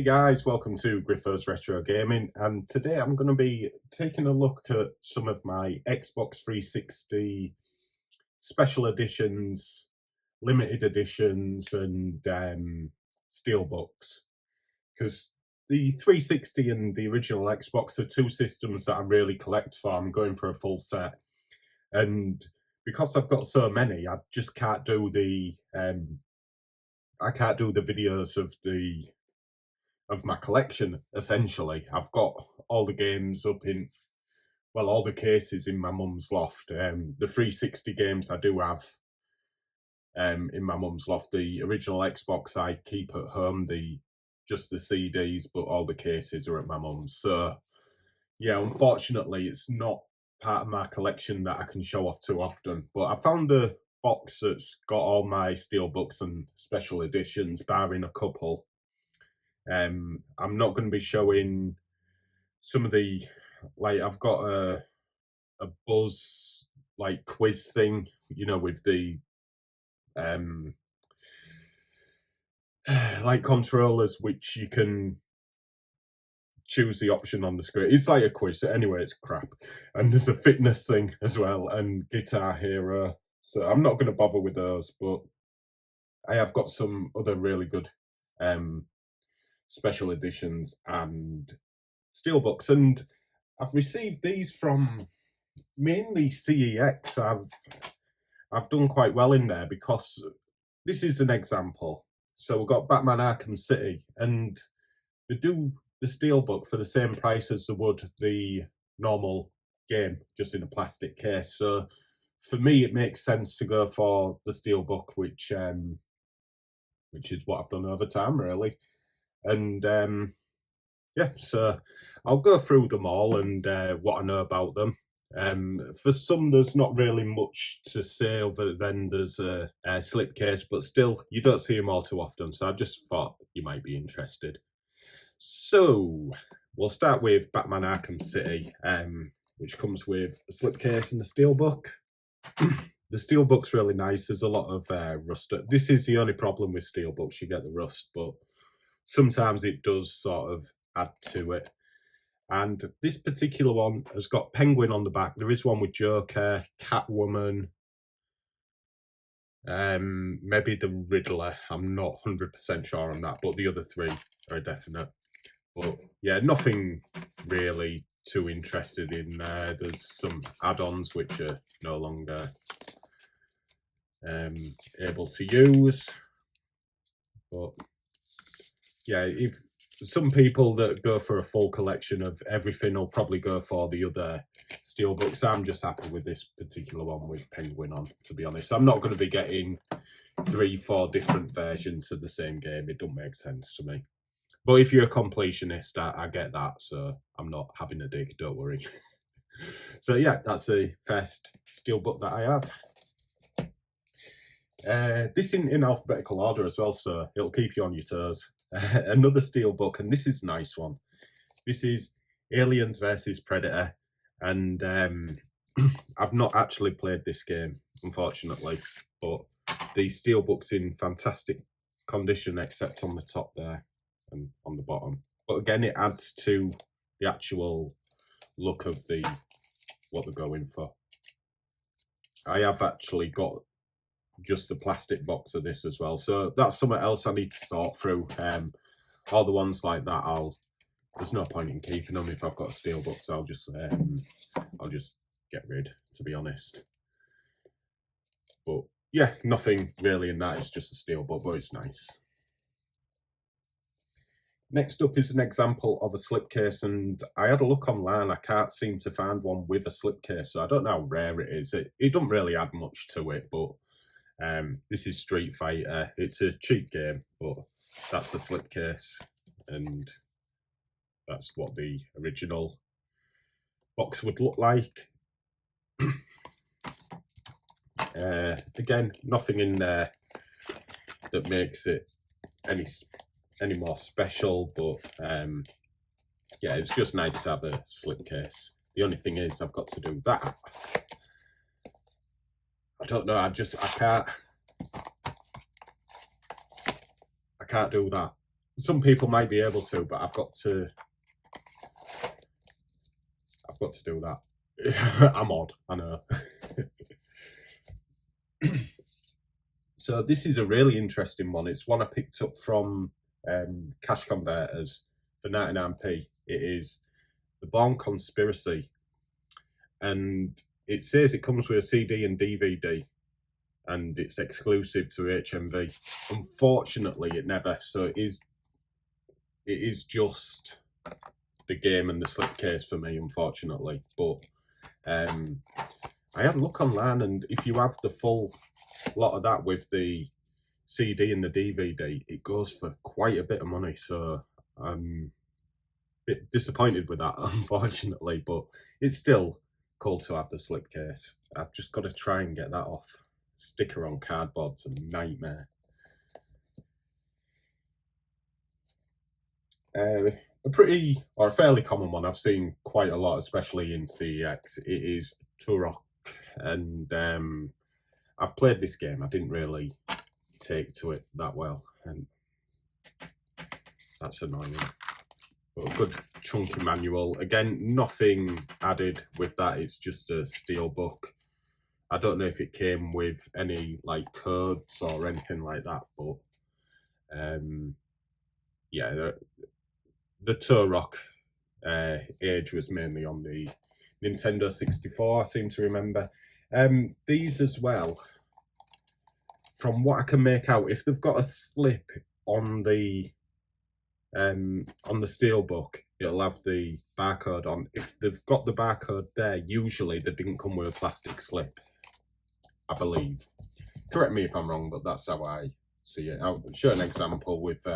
guys, welcome to Griffo's Retro Gaming, and today I'm going to be taking a look at some of my Xbox 360 special editions, limited editions and Steelbooks, because the 360 and the original Xbox are two systems that I really collect for. I'm going for a full set, and because I've got so many, I just can't do the videos of my collection. Essentially, I've got all the games up in, well, all the cases in my mum's loft. The 360 games I do have in my mum's loft. The original Xbox I keep at home, just the CDs, but all the cases are at my mum's. So yeah, unfortunately it's not part of my collection that I can show off too often. But I found a box that's got all my Steelbooks and special editions, barring a couple. I'm not going to be showing some of the, like, I've got a Buzz like quiz thing, you know, with the like controllers, which you can choose the option on the screen. It's like a quiz. Anyway, it's crap. And there's a fitness thing as well, and Guitar Hero. So I'm not going to bother with those, but I have got some other really good special editions and Steelbooks, and I've received these from mainly CEX. I've done quite well in there, because this is an example. So we've got Batman Arkham City, and they do the Steelbook for the same price as they would the normal game, just in a plastic case. So for me, it makes sense to go for the Steelbook, which is what I've done over time, really. And yeah, so I'll go through them all and what I know about them. For some, there's not really much to say other than there's a slipcase, but still, you don't see them all too often, so I just thought you might be interested. So we'll start with Batman Arkham City, which comes with a slipcase and a steelbook. The steelbook's really nice. There's a lot of rust. This is the only problem with steelbooks, you get the rust, but sometimes it does sort of add to it. And this particular one has got Penguin on the back. There is one with Joker, Catwoman, maybe the Riddler. I'm not 100% sure on that, but the other three are definite. But yeah, nothing really too interested in there. There's some add-ons which are no longer able to use. But yeah, if some people that go for a full collection of everything will probably go for the other Steelbooks. I'm just happy with this particular one with Penguin on, to be honest. I'm not going to be getting 3-4 different versions of the same game. It don't make sense to me. But if you're a completionist, I get that, so I'm not having a dig, don't worry. So yeah, that's the first Steelbook that I have. This in alphabetical order as well, so it'll keep you on your toes. Another Steelbook, and this is a nice one. This is Aliens versus Predator, and I've not actually played this game, unfortunately, but the Steelbook's in fantastic condition, except on the top there and on the bottom. But again, it adds to the actual look of what they're going for. I have actually got just the plastic box of this as well, so that's something else I need to sort through. All the ones like that, there's no point in keeping them if I've got a steelbook, so I'll just get rid, to be honest. But yeah, nothing really in that. It's just a steelbook, but it's nice. Next up is an example of a slipcase, and I had a look online. I can't seem to find one with a slipcase, so I don't know how rare it is. It doesn't really add much to it, but this is Street Fighter. It's a cheap game, but that's the slipcase, and that's what the original box would look like. Again, nothing in there that makes it any more special, but yeah, it's just nice to have a slipcase. The only thing is I've got to do that. I don't know, I can't do that. some people might be able to, but I've got to do that. I'm odd, I know. So this is a really interesting one. It's one I picked up from Cash Converters for 99p. It is The Bourne Conspiracy, and it says it comes with a CD and DVD, and it's exclusive to HMV. Unfortunately, it never. So it is just the game and the slipcase for me, unfortunately. But I had a look online, and if you have the full lot of that with the CD and the DVD, it goes for quite a bit of money. So I'm a bit disappointed with that, unfortunately, but it's still cool to have the slipcase. I've just got to try and get that off. Sticker on cardboard's a nightmare. A fairly common one I've seen quite a lot, especially in CEX, it is Turok. And I've played this game. I didn't really take to it that well, and that's annoying. But a good chunky manual. Again, nothing added with that. It's just a steelbook. I don't know if it came with any like codes or anything like that, but yeah, the Turok age was mainly on the Nintendo 64, I seem to remember. These as well, from what I can make out, if they've got a slip on the steelbook, it'll have the barcode on. If they've got the barcode there, usually they didn't come with a plastic slip, I believe. Correct me if I'm wrong, but that's how I see it. I'll show an example with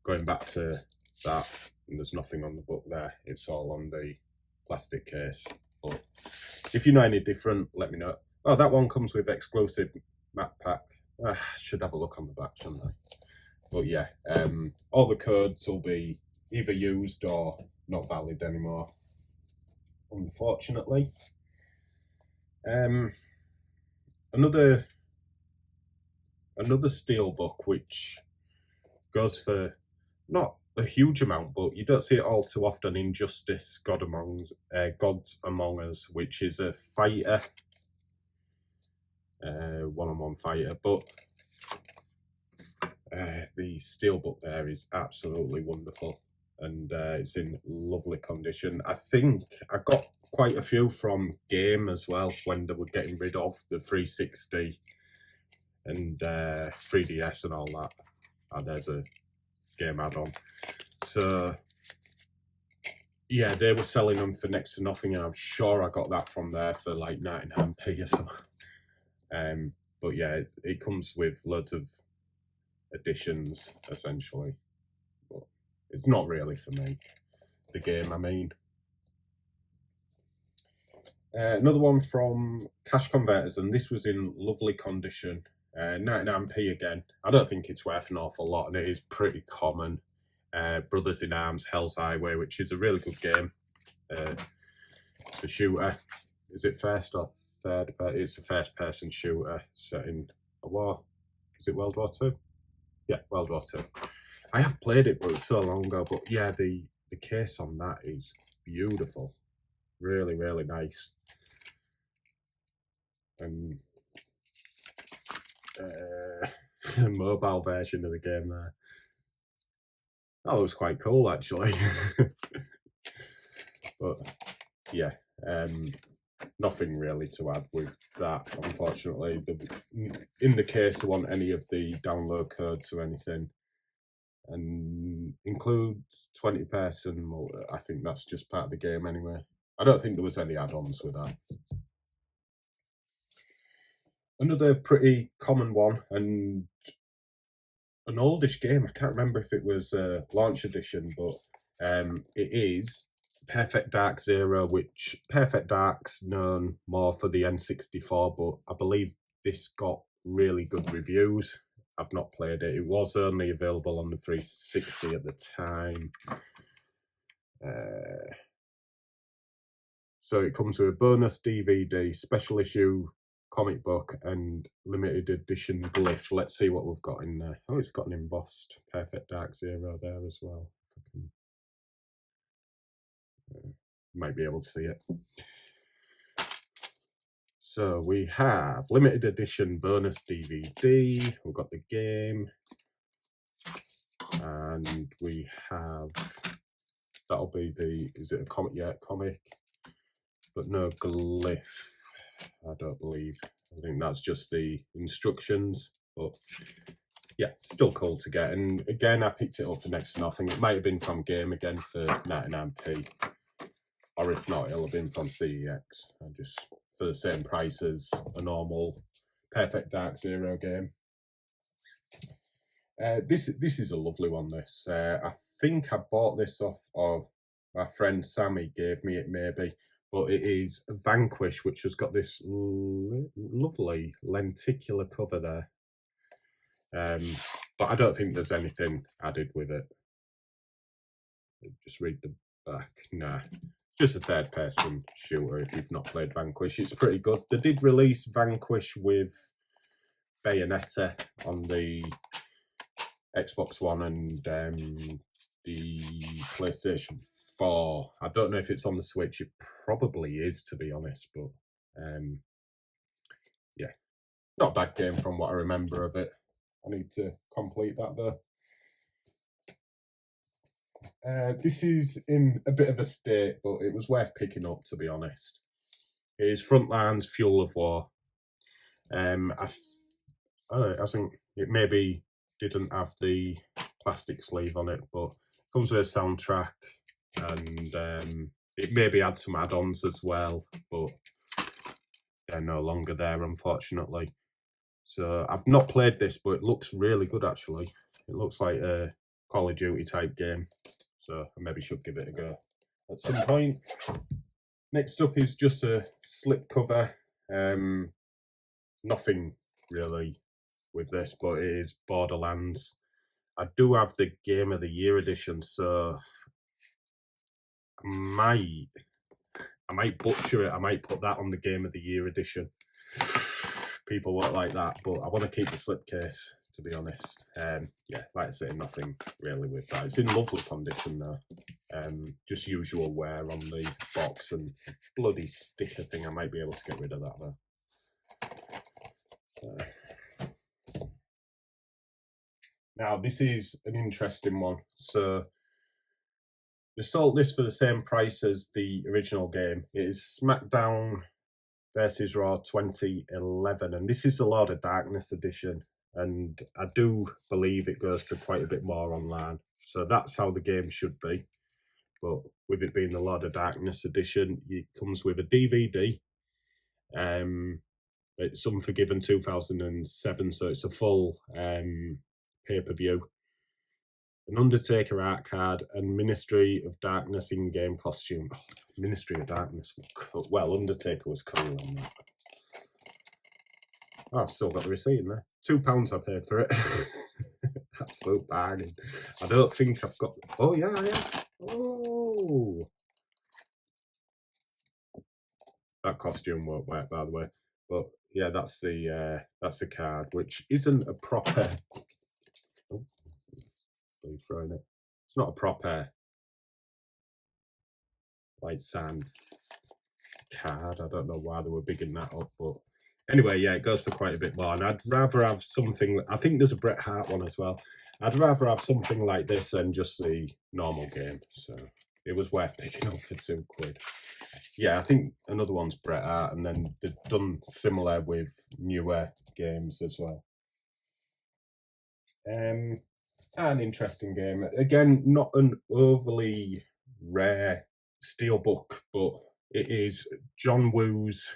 going back to that, and there's nothing on the book there. It's all on the plastic case. But if you know any different, let me know. Oh, that one comes with exclusive map pack. I should have a look on the back, shouldn't I? But yeah, all the codes will be either used or not valid anymore, unfortunately. Another steelbook which goes for not a huge amount, but you don't see it all too often. Injustice, Gods Among Us, which is a fighter, one-on-one fighter, but the steelbook there is absolutely wonderful, and it's in lovely condition. I think I got quite a few from Game as well when they were getting rid of the 360 and 3DS and all that. There's a Game add-on. So yeah, they were selling them for next to nothing, and I'm sure I got that from there for like 99p or something. But yeah, it comes with loads of additions essentially, but it's not really for me, the game I mean. Another one from Cash Converters, and this was in lovely condition. 99p again. I don't think it's worth an awful lot, and it is pretty common. Brothers in Arms Hell's Highway, which is a really good game. It's a shooter. Is it first or third? It's a first-person shooter set in a war. Is it World War II? Yeah, World War II. I have played it, but it's so long ago. But yeah, the case on that is beautiful. Really, really nice. And mobile version of the game there. That looks quite cool, actually. But yeah, nothing really to add with that, unfortunately. In the case, there weren't any of the download codes or anything, and includes 20-person. Well, I think that's just part of the game anyway. I don't think there was any add-ons with that. Another pretty common one, and an oldish game. I can't remember if it was a launch edition, but it is Perfect Dark Zero, which Perfect Dark's known more for the N64, but I believe this got really good reviews. I've not played it. It was only available on the 360 at the time. So it comes with a bonus DVD, special issue comic book and limited edition glyph. Let's see what we've got in there. Oh, it's got an embossed Perfect Dark Zero there as well. If I can, might be able to see it. So we have limited edition bonus DVD. We've got the game, and we have, that'll be the, is it a comic? Yeah, comic, but no glyph, I don't believe. I think that's just the instructions, but yeah, still cool to get. And again, I picked it up for next to nothing. It might have been from Game again for 99p, or if not, it'll have been from CEX, and just for the same price as a normal Perfect Dark Zero game. This is a lovely one. This I think I bought this off of my friend Sammy, gave me it maybe, but it is Vanquish, which has got this lovely lenticular cover there. But I don't think there's anything added with it. Just read the back. Nah, just a third person shooter if you've not played Vanquish. It's pretty good. They did release Vanquish with Bayonetta on the Xbox One and the PlayStation 4. I don't know if it's on the Switch. It probably is, to be honest, but yeah, not a bad game from what I remember of it. I need to complete that though. This is in a bit of a state, but it was worth picking up, to be honest. It is Frontline's Fuel of War. I think it maybe didn't have the plastic sleeve on it, but it comes with a soundtrack, and it maybe had some add-ons as well, but they're no longer there, unfortunately. So I've not played this, but it looks really good actually. It looks like a Call of Duty type game, so I maybe should give it a go at some point. Next up is just a slipcover. Nothing really with this, but it is Borderlands. I do have the Game of the Year edition, so I might butcher it. I might put that on the Game of the Year edition. People won't like that, but I want to keep the slipcase, to be honest. Yeah, like I say, nothing really with that. It's in lovely condition though. Just usual wear on the box, and bloody sticker thing. I might be able to get rid of that though. Now this is an interesting one. So they sold this for the same price as the original game. It is SmackDown versus Raw 2011, and this is the Lord of Darkness edition, and I do believe it goes for quite a bit more online, so that's how the game should be. But with it being the Lord of Darkness edition, it comes with a DVD. It's Unforgiven 2007, so it's a full pay-per-view, an Undertaker art card, and Ministry of Darkness in-game costume. Oh, Ministry of Darkness was cool. Well, Undertaker was cool on that. Oh, I've still got the receipt in there. £2 I paid for it. Absolute bargain. I don't think I've got... Oh, yeah, I have. Oh! That costume won't work, by the way. But, yeah, that's the card, which isn't a proper... Oh, throwing it. It's not a proper like sand card. I don't know why they were bigging that up, but anyway, yeah, it goes for quite a bit more. And I'd rather have something. I think there's a Bret Hart one as well. I'd rather have something like this than just the normal game. So it was worth picking up for £2. Yeah, I think another one's Bret Hart, and then they've done similar with newer games as well. An interesting game. Again, not an overly rare steelbook, but it is John Woo's,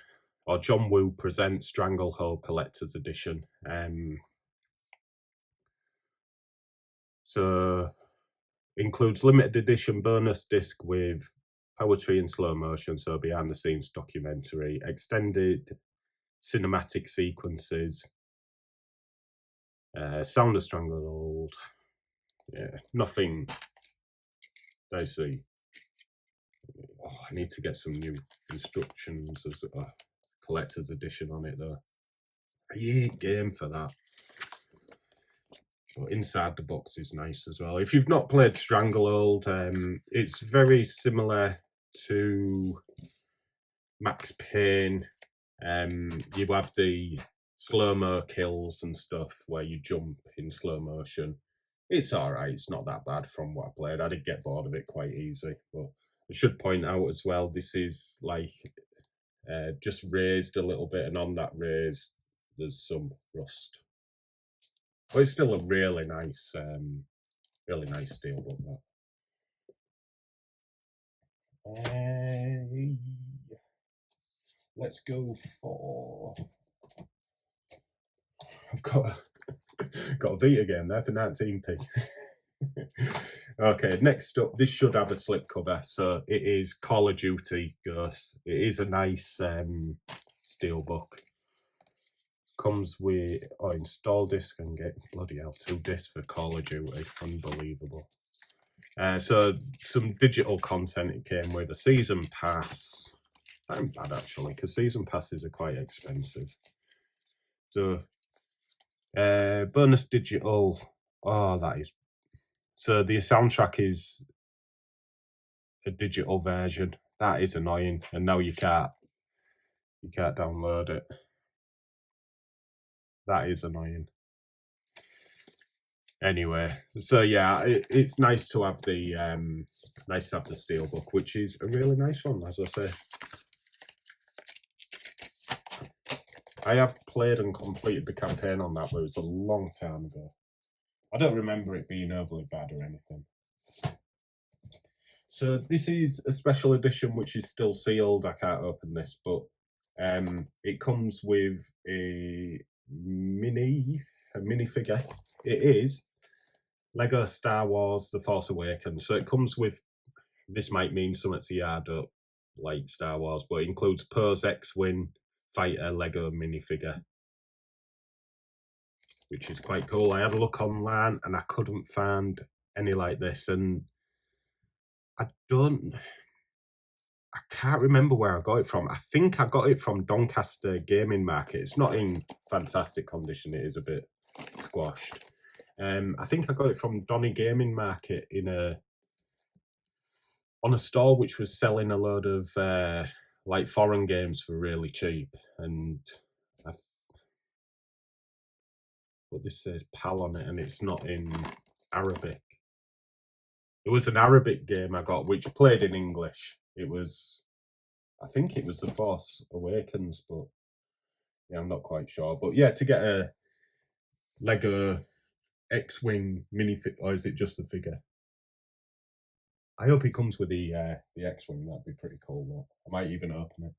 or John Woo Presents Stranglehold Collector's Edition. So includes limited edition bonus disc with poetry in slow motion, so behind the scenes documentary, extended cinematic sequences, Sound of Stranglehold. Yeah, nothing basically. Oh, I need to get some new instructions as a collector's edition on it though. hate game for that. But inside the box is nice as well. If you've not played Stranglehold, it's very similar to Max Payne. You have the slow-mo kills and stuff where you jump in slow motion. It's alright, it's not that bad from what I played. I did get bored of it quite easy, but I should point out as well, this is like just raised a little bit, and on that raise there's some rust. But it's still a really nice steelbook. Let's go for. I've got a Vita game there for 19p. Okay, next up, this should have a slipcover. So it is Call of Duty Ghosts. It is a nice steelbook. Comes with install disc and get bloody hell 2 discs for Call of Duty. Unbelievable. So some digital content it came with, a season pass. That ain't bad actually, because season passes are quite expensive. So bonus digital. Oh, that is. So the soundtrack is a digital version. That is annoying, and now you can't download it. That is annoying. Anyway, so yeah, it's nice to have the steelbook, which is a really nice one, as I say. I have played and completed the campaign on that, but it was a long time ago. I don't remember it being overly bad or anything. So this is a special edition, which is still sealed. I can't open this, but it comes with a minifigure. It is Lego Star Wars The Force Awakens. So it comes with, this might mean something to you, I don't like Star Wars, but it includes Poe's X-Wing fighter Lego minifigure, which is quite cool. I had a look online and I couldn't find any like this, and I can't remember where I got it from. I think I got it from Doncaster Gaming Market. It's not in fantastic condition, it is a bit squashed. I think I got it from Donny Gaming Market on a stall which was selling a load of like foreign games for really cheap, and but this says PAL on it, and it's not in Arabic. It was an Arabic game I got, which played in English. I think it was The Force Awakens, but yeah, I'm not quite sure. But yeah, to get a Lego X-Wing minifigure, or is it just the figure? I hope it comes with the X-Wing. That'd be pretty cool, though. I might even open it.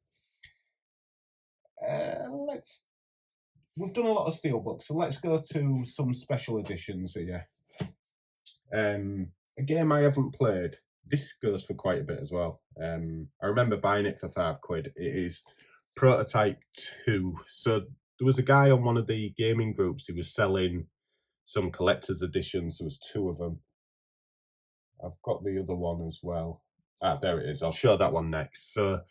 We've done a lot of steelbooks, so let's go to some special editions here. A game I haven't played. This goes for quite a bit as well. I remember buying it for £5. It is Prototype 2. So there was a guy on one of the gaming groups who was selling some collector's editions. There was 2 of them. I've got the other one as well. There it is. I'll show that one next. So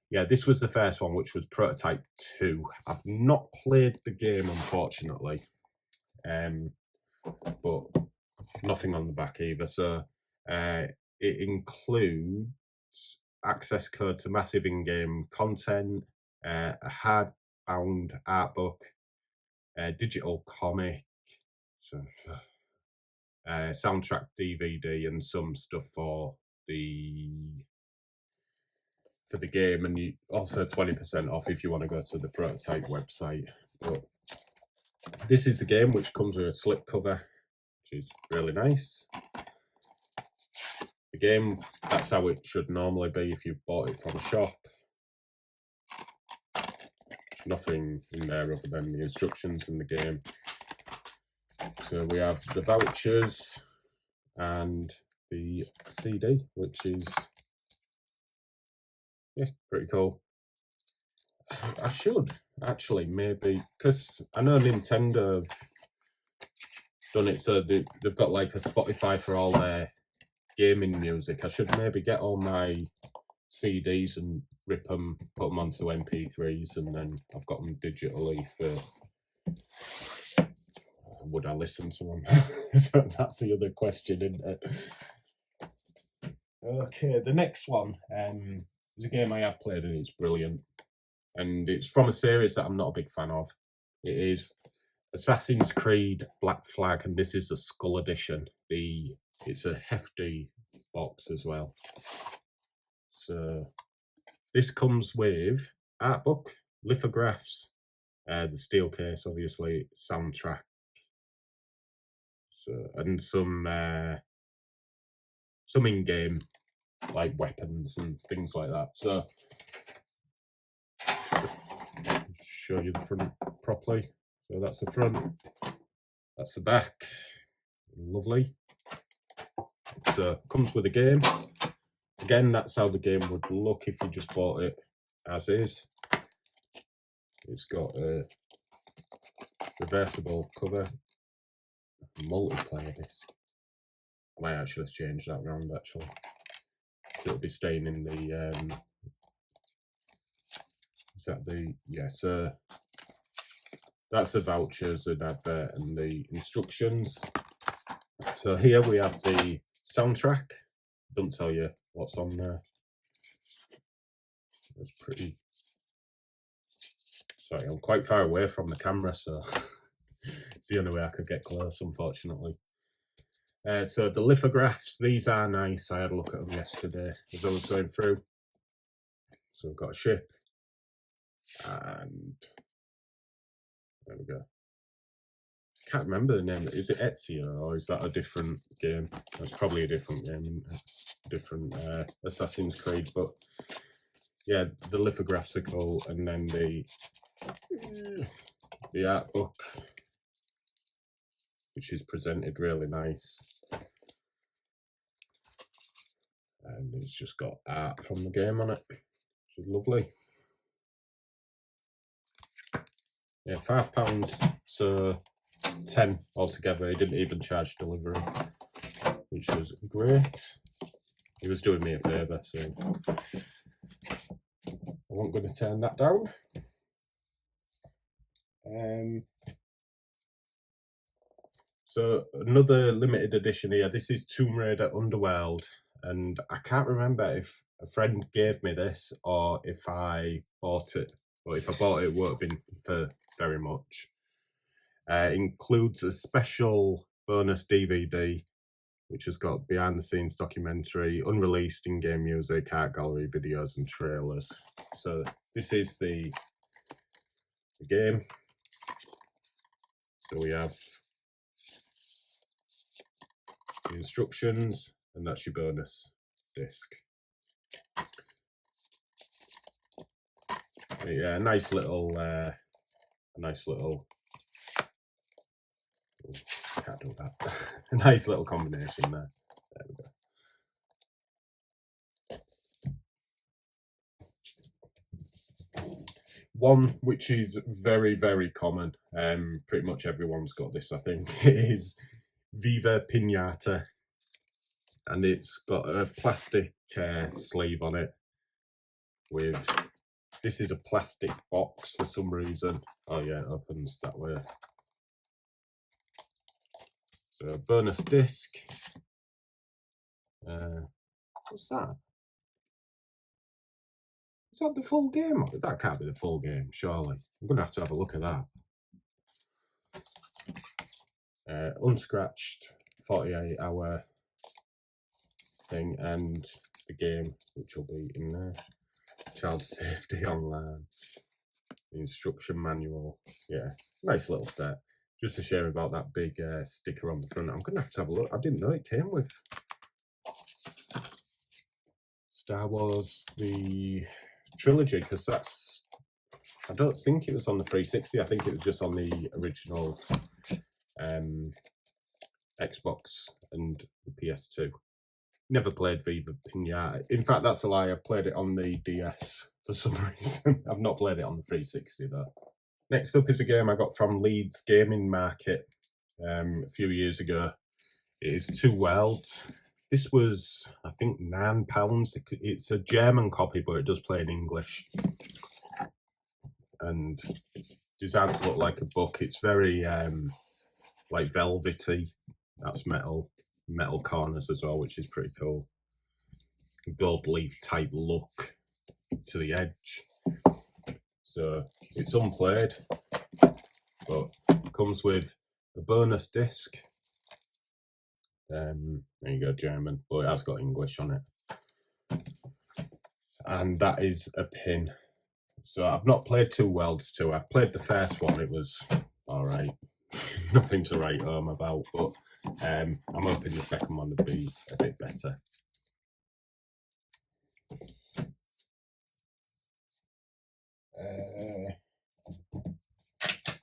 yeah, this was the first one, which was Prototype 2. I've not played the game, unfortunately, but nothing on the back either. So it includes access code to massive in-game content, a hardbound art book, a digital comic, so, soundtrack DVD, and some stuff for the game, and you also 20% off if you want to go to the Prototype website. But this is the game, which comes with a slipcover, which is really nice. The game, that's how it should normally be if you bought it from a shop. Nothing in there other than the instructions in the game. So we have the vouchers and the CD, which is pretty cool. I should actually maybe, because I know Nintendo have done it so they've got like a Spotify for all their gaming music. I should maybe get all my CDs and rip them, put them onto MP3s, and then I've got them digitally for Would I listen to them? That's the other question, isn't it? Okay, the next one is a game I have played and it's brilliant. And it's from a series that I'm not a big fan of. It is Assassin's Creed Black Flag, and this is the Skull Edition. It's a hefty box as well. So this comes with art book, lithographs, the steel case, obviously, soundtrack, so, and some in-game like weapons and things like that. So show you the front properly. So that's the front, that's the back. Lovely. So comes with a game. Again, that's how the game would look if you just bought it as is. It's got a reversible cover, multiplayer disc. I might actually change that around actually. So it'll be staying in the is that the so that's the vouchers and advert and the instructions. So here we have the soundtrack. Doesn't tell you what's on there. It's pretty. Sorry, I'm quite far away from the camera, so it's the only way I could get close, unfortunately. So the lithographs, these are nice. I had a look at them yesterday as I was going through. So we've got a ship, and there we go. Can't remember the name. Is it Ezio or is that a different game? That's probably a different game, different Assassin's Creed. But yeah, the lithographs are cool, and then the art book, which is presented really nice. And it's just got art from the game on it, which is lovely. Yeah, £5, so 10 altogether. He didn't even charge delivery, which was great. He was doing me a favour, so I wasn't going to turn that down. So another limited edition here. This is Tomb Raider Underworld, and I can't remember if a friend gave me this or if I bought it. But if I bought it, it would have been for very much. Includes a special bonus DVD, which has got behind-the-scenes documentary, unreleased in-game music, art gallery videos, and trailers. So this is the game. So we have the instructions, and that's your bonus disc. Yeah, a nice little. Can't do that. A nice little combination there. There we go. One which is very, very common, pretty much everyone's got this, I think, is Viva Pinata, and it's got a plastic sleeve on it with, this is a plastic box for some reason. Oh yeah, it opens that way. So bonus disc. What's that? Is that the full game? That can't be the full game, surely. I'm going to have a look at that. Unscratched 48-hour thing, and the game, which will be in there. Child safety online. The instruction manual. Yeah, nice little set. Just a shame about that big sticker on the front. I'm going to have a look. I didn't know it came with Star Wars, the trilogy, because that's, I don't think it was on the 360. I think it was just on the original Xbox and the PS2. Never played Viva Pinata. In fact, that's a lie. I've played it on the DS for some reason. I've not played it on the 360 though. Next up is a game I got from Leeds Gaming Market a few years ago. It is Two Worlds. This was, I think, £9. It's a German copy, but it does play in English. And it's designed to look like a book. It's very like velvety. That's metal corners as well, which is pretty cool. Gold leaf type look to the edge. So it's unplayed, but comes with a bonus disc. There you go, German, but it has got English on it. And that is a pin. So I've not played 2 Worlds 2. I've played the first one, it was alright. Nothing to write home about, but I'm hoping the second one would be a bit better.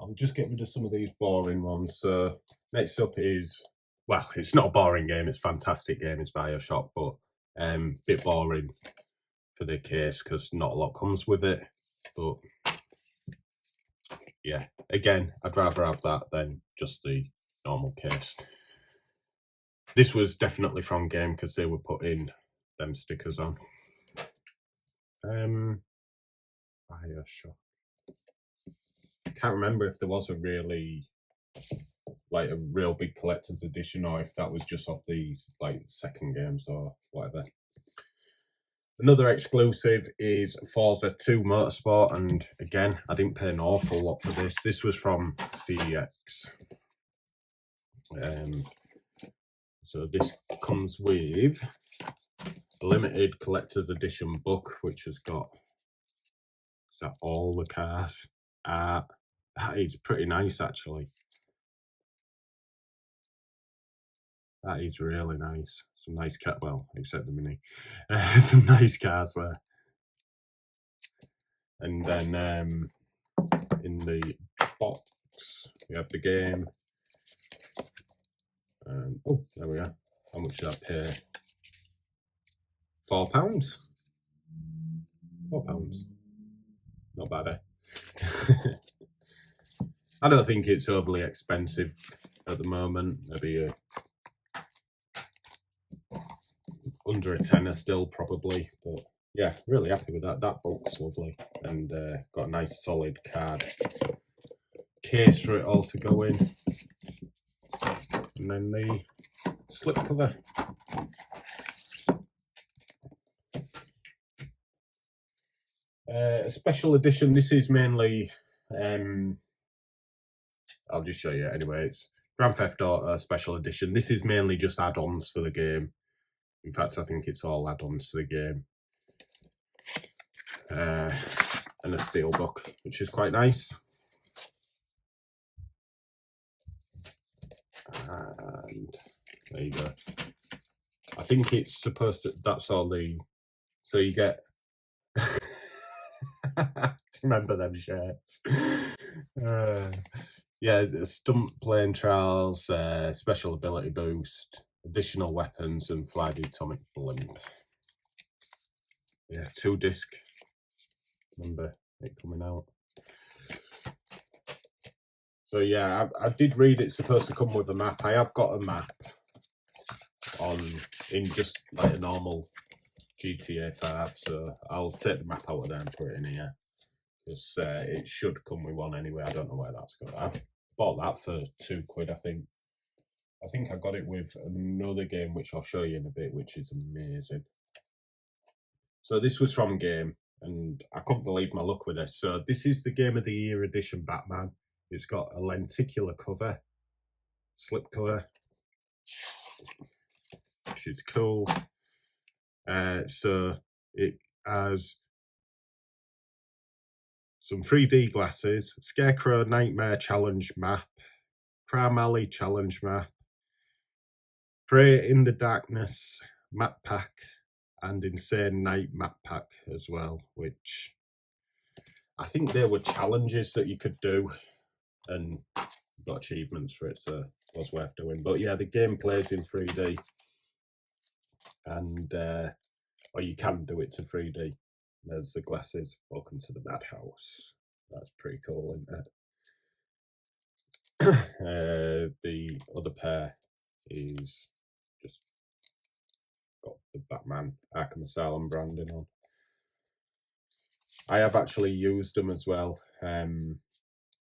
I'll just get rid of some of these boring ones. So next up is, well, it's not a boring game, it's a fantastic game, it's BioShock, but a bit boring for the case because not a lot comes with it. But yeah, again, I'd rather have that than just the normal case. This was definitely from game because they were putting them stickers on. BioShock. Can't remember if there was a really, like a real big collector's edition or if that was just off these like second games or whatever. Another exclusive is Forza 2 Motorsport, and again, I didn't pay an awful lot for this. This was from CEX. So this comes with a limited collector's edition book, which has got, is that all the cars? That is pretty nice, actually. That is really nice. Some nice cat, well, except the Mini. Some nice cars there. And then in the box, we have the game. Oh, there we are. How much did I pay? £4. £4. Not bad, eh? I don't think it's overly expensive at the moment. Maybe under a tenner still, probably. But yeah, really happy with that. That book's lovely, and got a nice solid card case for it all to go in. And then the slip cover. A special edition. This is mainly, I'll just show you anyway. It's Grand Theft Auto Special Edition. This is mainly just add-ons for the game. In fact, I think it's all add-ons to the game. And a Steelbook, which is quite nice. And there you go. I think it's supposed to, that's all the, so you get, remember them shirts. Yeah, the stunt plane trials, special ability boost, additional weapons, and fly the atomic blimp. Yeah, 2 disc. Remember it coming out. So yeah, I did read it's supposed to come with a map. I have got a map in just like a normal GTA 5, so I'll take the map out of there and put it in here. Because it should come with one anyway. I don't know where that's going. I've bought that for £2, I think. I think I got it with another game, which I'll show you in a bit, which is amazing. So this was from Game, and I couldn't believe my luck with this. So this is the Game of the Year edition Batman. It's got a lenticular cover, slip cover, which is cool. So it has some 3D glasses, Scarecrow Nightmare Challenge map, Crime Alley Challenge map, Pray in the Darkness map pack, and Insane Night map pack as well, which I think there were challenges that you could do and got achievements for it, so it was worth doing. But yeah, the game plays in 3D, and or you can do it to 3D. There's the glasses. Welcome to the madhouse. That's pretty cool, isn't it? The other pair is just got the Batman Arkham Asylum branding on. I have actually used them as well.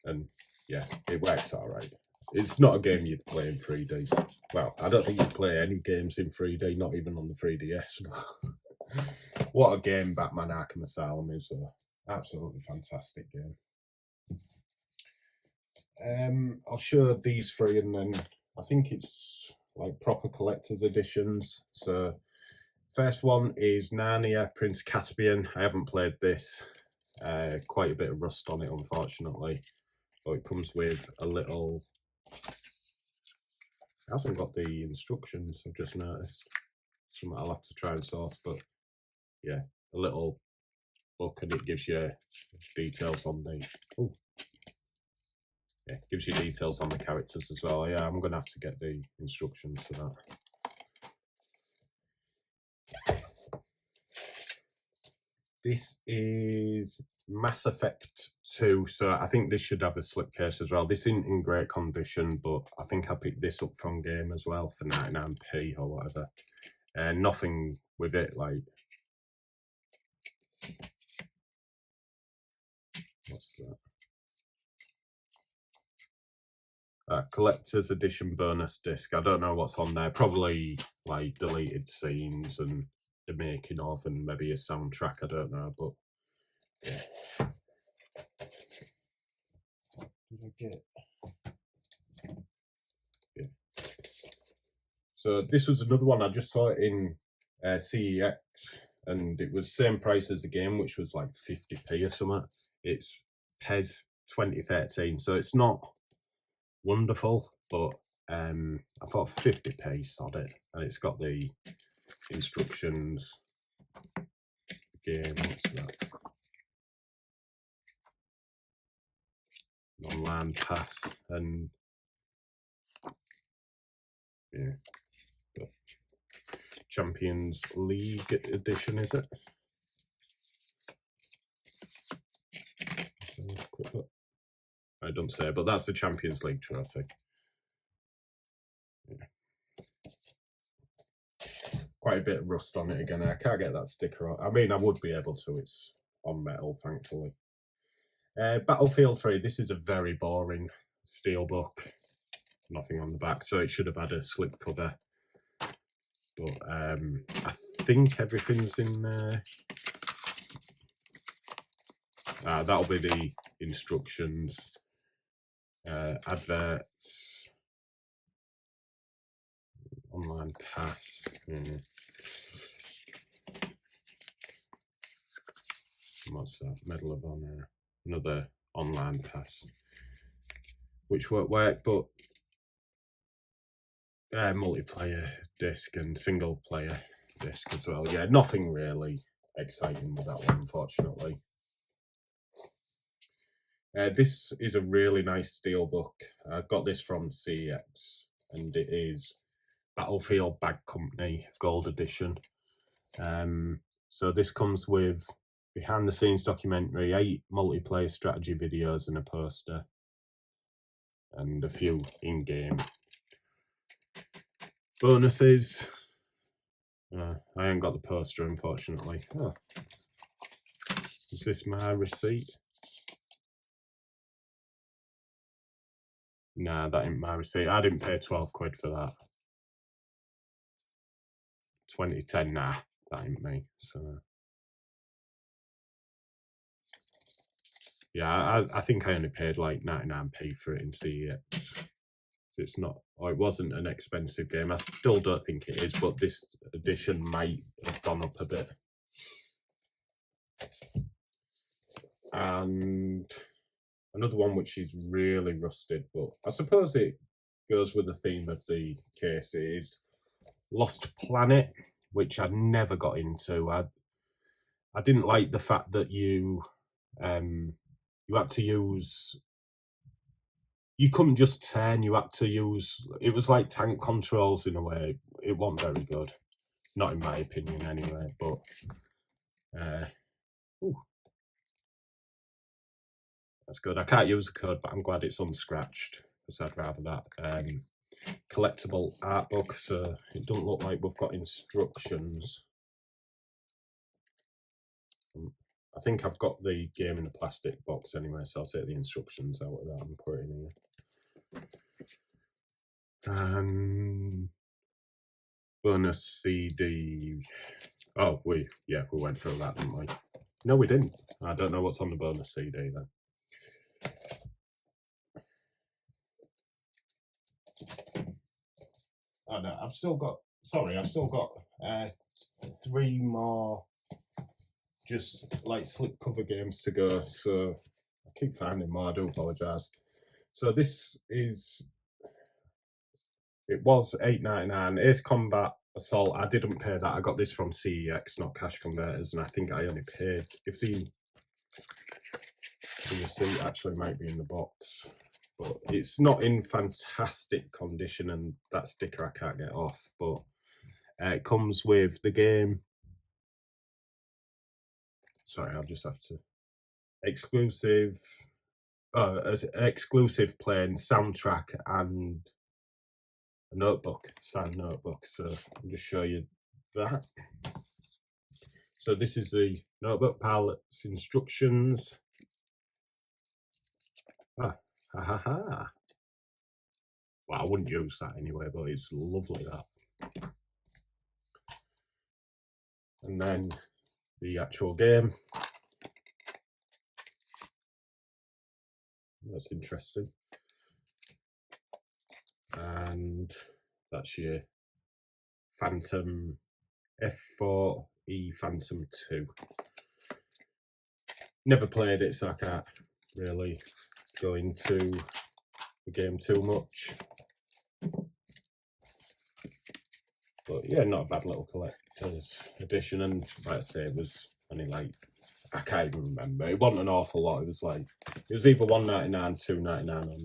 and yeah, it works all right. It's not a game you'd play in 3D. Well, I don't think you'd play any games in 3D, not even on the 3DS. What a game Batman Arkham Asylum is, though. Absolutely fantastic game. I'll show these three, and then I think it's like proper collector's editions. So first one is Narnia Prince Caspian. I haven't played this. Quite a bit of rust on it, unfortunately. But it comes with a little... It hasn't got the instructions, I've just noticed. Something I'll have to try and source, but yeah, a little book, and it gives you details on the... Ooh. Yeah, gives you details on the characters as well. Yeah, I'm going to have to get the instructions for that. This is Mass Effect 2, so I think this should have a slipcase as well. This isn't in great condition, but I think I picked this up from game as well for 99p or whatever. And nothing with it, like... What's that? Collector's edition bonus disc. I don't know what's on there. Probably like deleted scenes and the making of, and maybe a soundtrack. I don't know, but yeah. Did I get? Yeah. So this was another one. I just saw it in CEX, and it was same price as the game, which was like 50p or something. It's PES 2013, so it's not wonderful, but I thought 50p sod it, and it's got the instructions. Game, what's that? Online pass, and yeah, but Champions League edition, is it? Quick look. I don't say, but that's the Champions League trophy. Yeah. Quite a bit of rust on it again. I can't get that sticker on. I mean, I would be able to. It's on metal, thankfully. Battlefield 3. This is a very boring steelbook. Nothing on the back, so it should have had a slip cover. But I think everything's in there. That'll be the instructions, adverts, online pass. What's that? Medal of Honor. Another online pass, which won't work, but multiplayer disc and single player disc as well. Yeah, nothing really exciting with that one, unfortunately. This is a really nice steelbook. I got this from CEX, and it is Battlefield Bag Company Gold Edition. So this comes with behind the scenes documentary, 8 multiplayer strategy videos and a poster, and a few in-game bonuses. I ain't got the poster, unfortunately. Oh. Is this my receipt? Nah, that ain't my receipt. I didn't pay 12 quid for that. 2010, nah, that ain't me. So yeah, I think I only paid like 99p for it in CEX. So it's not, or it wasn't an expensive game. I still don't think it is, but this edition might have gone up a bit. And another one which is really rusted, but I suppose it goes with the theme of the case, is Lost Planet, which I never got into. I didn't like the fact that you had to use... You couldn't just turn, you had to use... It was like tank controls in a way. It wasn't very good. Not in my opinion, anyway, but... That's good. I can't use the code, but I'm glad it's unscratched, because I'd rather that. Collectible art book, so it doesn't look like we've got instructions. I think I've got the game in a plastic box anyway, so I'll take the instructions out of that and put it in here. And bonus CD. Oh, we went through that, didn't we? No, we didn't. I don't know what's on the bonus CD then. Oh no, I've still got 3 more just like slipcover games to go, so I keep finding more, I do apologise. So this is, it was $8.99, Ace Combat Assault. I didn't pay that, I got this from CEX, not Cash Converters, and I think I only paid, if the receipt actually might be in the box, but it's not in fantastic condition, and that sticker I can't get off, but it comes with the game. Sorry, I'll just have to. Exclusive playing soundtrack and a notebook, signed notebook. So I'll just show you that. So this is the notebook, pallet's instructions. Well, I wouldn't use that anyway, but it's lovely, that. And then the actual game. That's interesting. And that's your Phantom F4E Phantom 2. Never played it, so I can't really go into the game too much. But yeah, not a bad little collector's edition, and like I say, it was only like, I can't even remember. It wasn't an awful lot. It was like, it was either $1.99, $2.99 or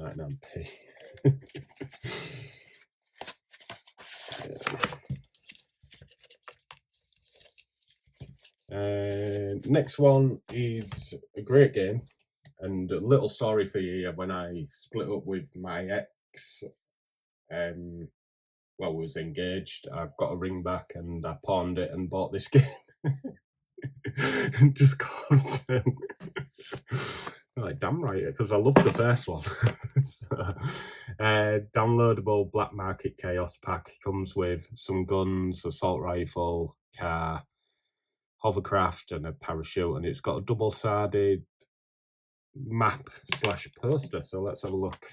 99p. Next one is a great game, and a little story for you. When I split up with my ex, well, we was engaged, I got a ring back and I pawned it and bought this game. Just cause like, damn right, because I loved the first one. So, downloadable black market chaos pack. Comes with some guns, assault rifle, car, hovercraft, and a parachute, and it's got a double-sided map / poster. So let's have a look.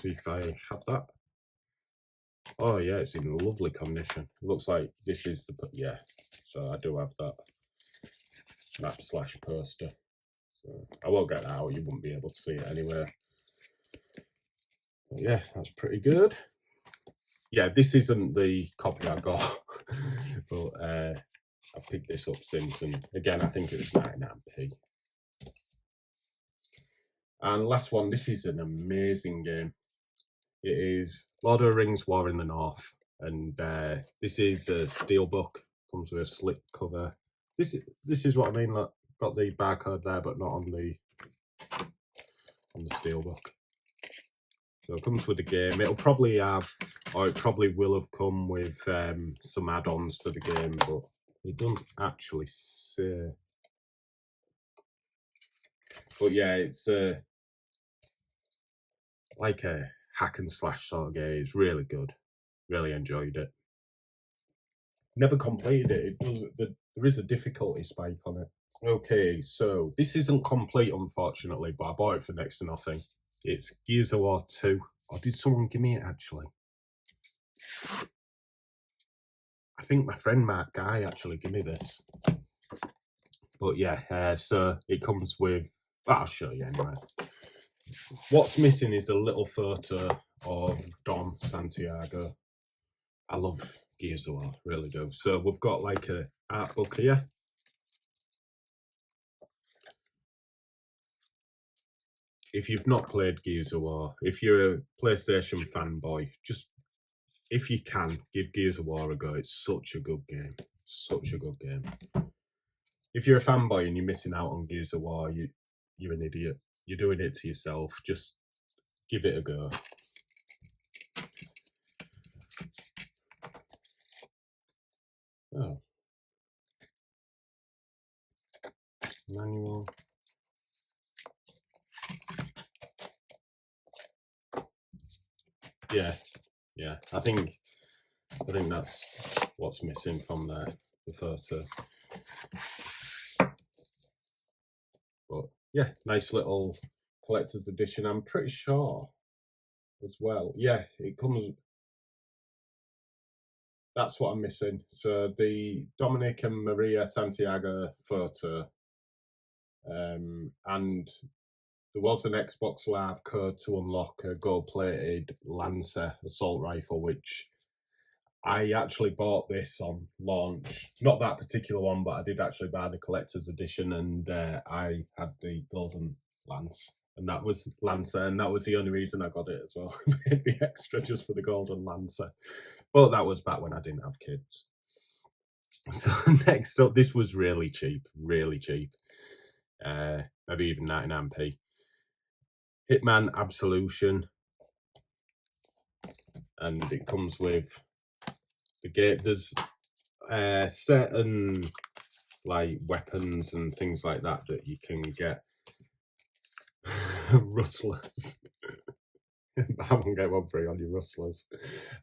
See if I have that. Oh yeah, it's in lovely condition. It looks like this is the, yeah, so I do have that map / poster. So I won't get that out, you wouldn't be able to see it anywhere. But yeah, that's pretty good. Yeah, this isn't the copy I got, but I picked this up since, and again, I think it was 99p. And last one, this is an amazing game. It is Lord of the Rings War in the North, and this is a steelbook, comes with a slip cover. This is what I mean, look, got the barcode there, but not on the steelbook. So it comes with the game. It'll probably have, or it probably will have come with some add-ons for the game, but it doesn't actually say. But yeah, it's like a hack and slash sort of game. It's really good. Really enjoyed it. Never completed it. It does. There is a difficulty spike on it. Okay, so this isn't complete, unfortunately, but I bought it for next to nothing. It's Gears of War 2. Or did someone give me it, actually? I think my friend Mark Guy actually gave me this. But yeah, so it comes with, I'll show you anyway. What's missing is a little photo of Don Santiago. I love Gears of War, really do. So we've got like a art book here. If you've not played Gears of War, if you're a PlayStation fanboy, just, if you can, give Gears of War a go. It's such a good game. Such a good game. If you're a fanboy and you're missing out on Gears of War, you're an idiot. You're doing it to yourself. Just give it a go. Oh. manual. Yeah, I think that's what's missing from the photo. But yeah, nice little collector's edition. I'm pretty sure as well. Yeah, it comes. That's what I'm missing. So the Dominic and Maria Santiago photo, and there was an Xbox Live code to unlock a gold-plated Lancer assault rifle, which I actually bought this on launch. Not that particular one, but I did actually buy the collector's edition, and I had the golden Lance, and that was Lancer, and that was the only reason I got it as well. The extra just for the golden Lancer. But that was back when I didn't have kids. So next up, this was really cheap, maybe even 99p. Hitman Absolution, and it comes with the game. There's certain like weapons and things like that you can get. Rustlers. I won't get one free on your rustlers.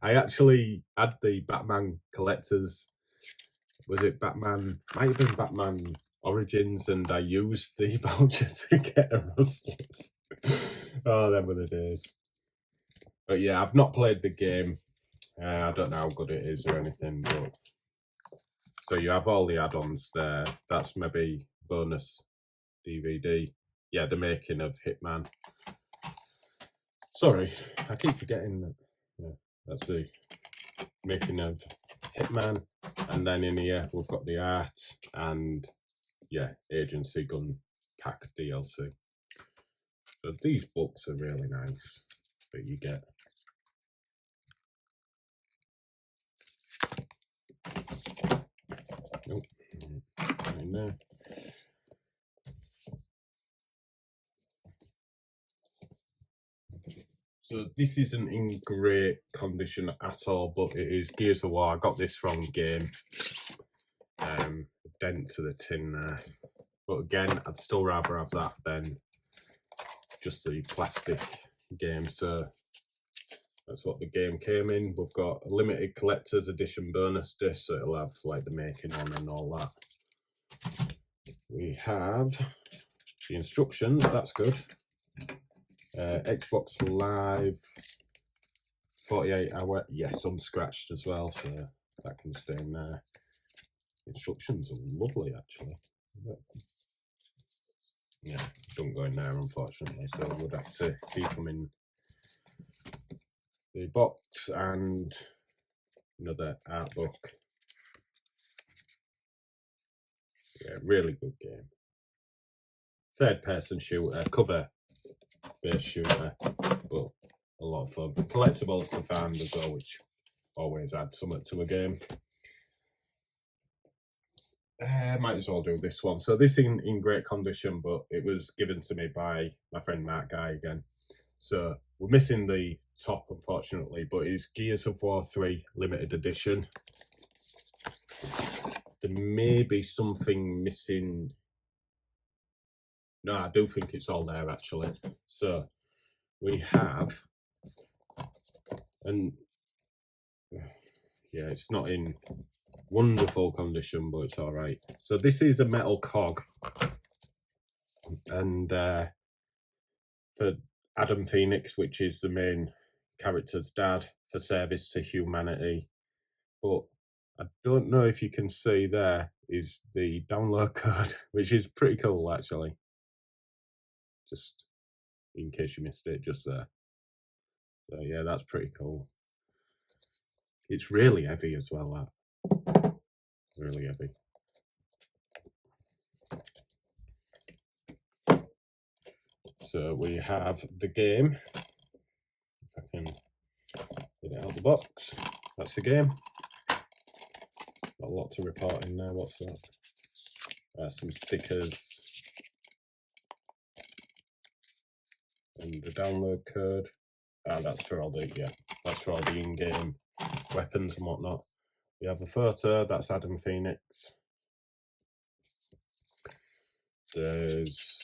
I actually had the Batman collectors. Was it Batman? Might have been Batman Origins, and I used the voucher to get a rustlers. Oh, them were the days. But yeah, I've not played the game. I don't know how good it is or anything. But so you have all the add-ons there. That's maybe bonus DVD. Yeah, the making of Hitman. Sorry, I keep forgetting that. Yeah, that's the making of Hitman. And then in here, we've got the art and, yeah, Agency Gun Pack DLC. So these books are really nice that you get. Nope, in there. So this isn't in great condition at all, but it is Gears of War. I got this from Game. Dent to the tin there. But again, I'd still rather have that than just the plastic game. So that's what the game came in. We've got a limited collector's edition bonus disc, so it'll have like the making on and all that. We have the instructions, that's good. Xbox Live 48-hour, yes, unscratched as well, so that can stay in there. Instructions are lovely, actually. Yeah, don't go in there, unfortunately, so I would have to keep them in the box. And another art book. Yeah, really good game. Third-person shooter, cover-based shooter, but a lot of fun. Collectibles to find as well, which always adds something to a game. Might as well do this one. So this in great condition, but it was given to me by my friend Mark Guy again. So we're missing the top, unfortunately, but it's Gears of War 3 limited edition. There may be something missing. No, I do think it's all there, actually. So we have, and yeah, it's not in wonderful condition, but it's all right. So this is a metal cog, and for Adam Phoenix, which is the main character's dad, for service to humanity. But I don't know if you can see there is the download code, which is pretty cool, actually. Just in case you missed it, just there. So yeah, that's pretty cool. It's really heavy as well, that. Really heavy. So we have the game. If I can get it out of the box. That's the game. Got a lot to report in there. What's that? Some stickers. And the download code. That's for all the, yeah, that's for all the in-game weapons and whatnot. We have a photo, that's Adam Phoenix. There's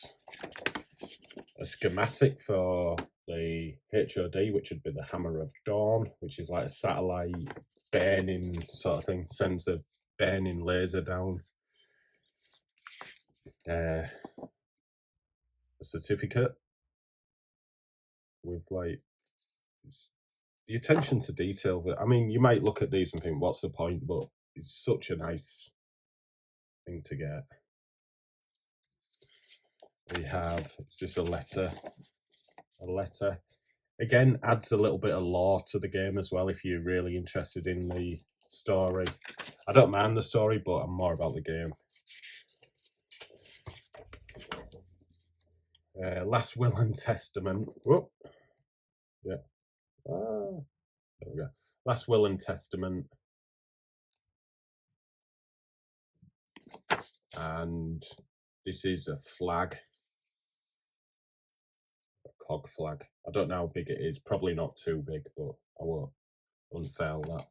a schematic for the HOD, which would be the Hammer of Dawn, which is like a satellite burning sort of thing, sends a burning laser down. A certificate with like the attention to detail that, I mean, you might look at these and think, what's the point? But it's such a nice thing to get. We have, is this a letter? A letter. Again, adds a little bit of lore to the game as well if you're really interested in the story. I don't mind the story, but I'm more about the game. Last Will and Testament. Whoop. Yeah. There we go. Last Will and Testament. And this is a flag. A cog flag. I don't know how big it is. Probably not too big, but I won't unfurl that.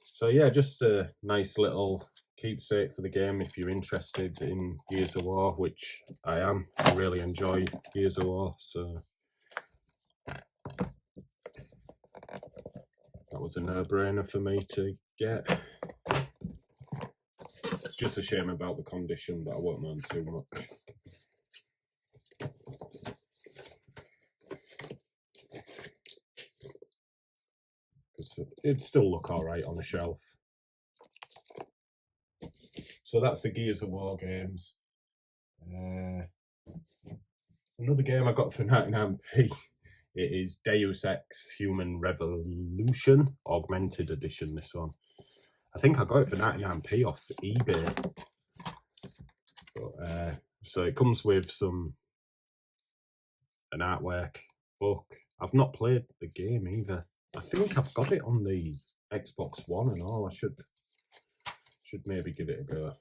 So yeah, just a nice little keepsake for the game if you're interested in Gears of War, which I am. I really enjoy Gears of War, so that was a no-brainer for me to get. It's just a shame about the condition, but I won't moan too much. Because it'd still look alright on a shelf. So that's the Gears of War games. Another game I got for 99p. It is Deus Ex Human Revolution Augmented Edition, this one. I think I got it for 99p off eBay. But, so it comes with an artwork book. I've not played the game either. I think I've got it on the Xbox One and all. I should maybe give it a go.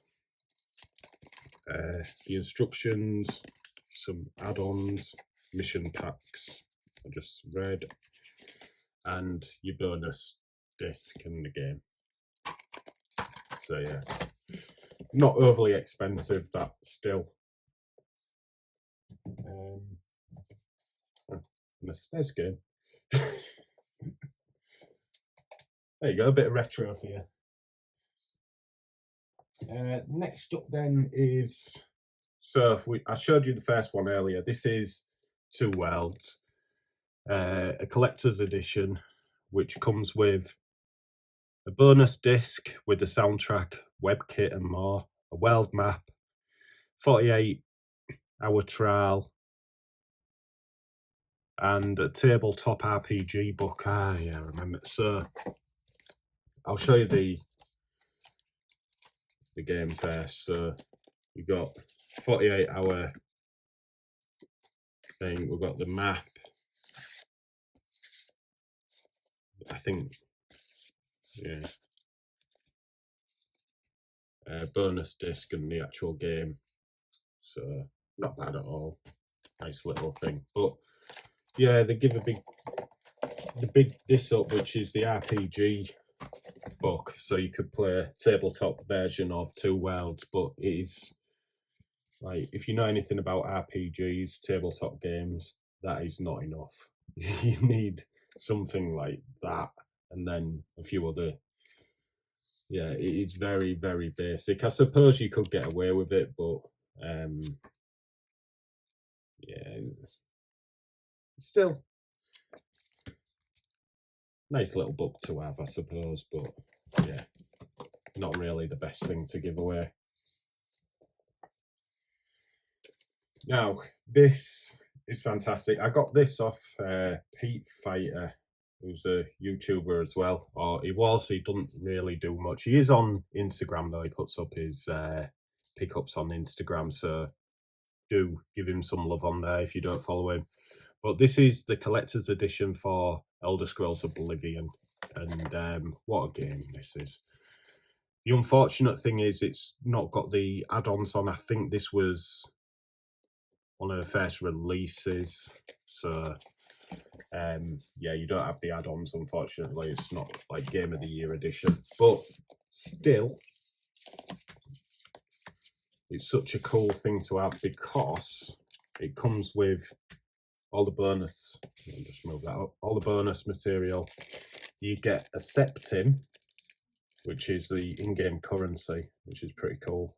The instructions, some add-ons, mission packs I just read, and your bonus disc in the game. So yeah, not overly expensive, that still. And a SNES game. There you go, a bit of retro for you. Next up then is, so I showed you the first one earlier. This is Two Worlds, a collector's edition, which comes with a bonus disc with a soundtrack, web kit and more, a world map, 48-hour trial, and a tabletop RPG book. Ah, yeah, I remember. So I'll show you the game first. So we got 48-hour thing. We've got the map. I think, yeah. Bonus disc and the actual game. So not bad at all. Nice little thing. But yeah, they give the big this up, which is the RPG book. So you could play a tabletop version of Two Worlds, but it is like, if you know anything about RPGs, tabletop games, that is not enough. You need something like that, and then a few other. Yeah, it is very, very basic. I suppose you could get away with it, but yeah, still nice little book to have, I suppose, but yeah, not really the best thing to give away. Now, this is fantastic. I got this off Pete Fighter, who's a YouTuber as well, or he was. He doesn't really do much. He is on Instagram though. He puts up his pickups on Instagram, so do give him some love on there if you don't follow him. But this is the collector's edition for Elder Scrolls Oblivion, and what a game this is. The unfortunate thing is it's not got the add-ons on. I think this was one of the first releases, so yeah, you don't have the add-ons, unfortunately. It's not like Game of the Year edition, but still it's such a cool thing to have because it comes with all the bonus. I'll just move that up. All the bonus material. You get a septim, which is the in-game currency, which is pretty cool.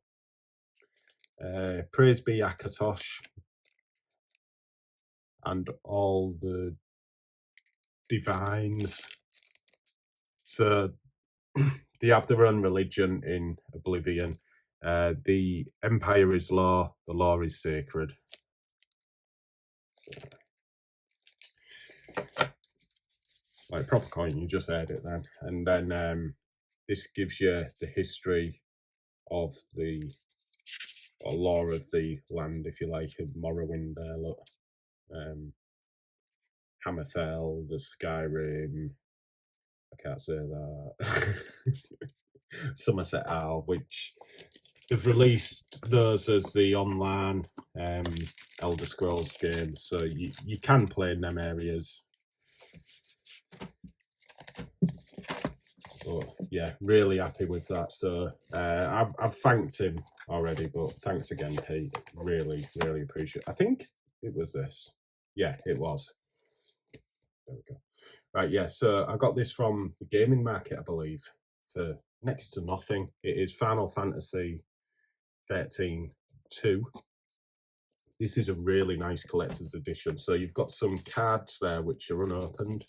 Praise be Akatosh and all the divines. So they have their own religion in Oblivion. The Empire is law, the law is sacred. Like proper coin, you just add it then. And then this gives you the history of the law of the land, if you like, in Morrowind there, look. Hammerfell, the Skyrim, I can't say that. Somerset Isle, which they've released those as the online Elder Scrolls games, so you can play in them areas. But yeah, really happy with that. So I've thanked him already, but thanks again, Pete. Really, really appreciate it. I think it was this. Yeah, it was. There we go. Right, yeah, so I got this from the gaming market, I believe, for next to nothing. It is Final Fantasy 13-2. This is a really nice collector's edition. So you've got some cards there which are unopened.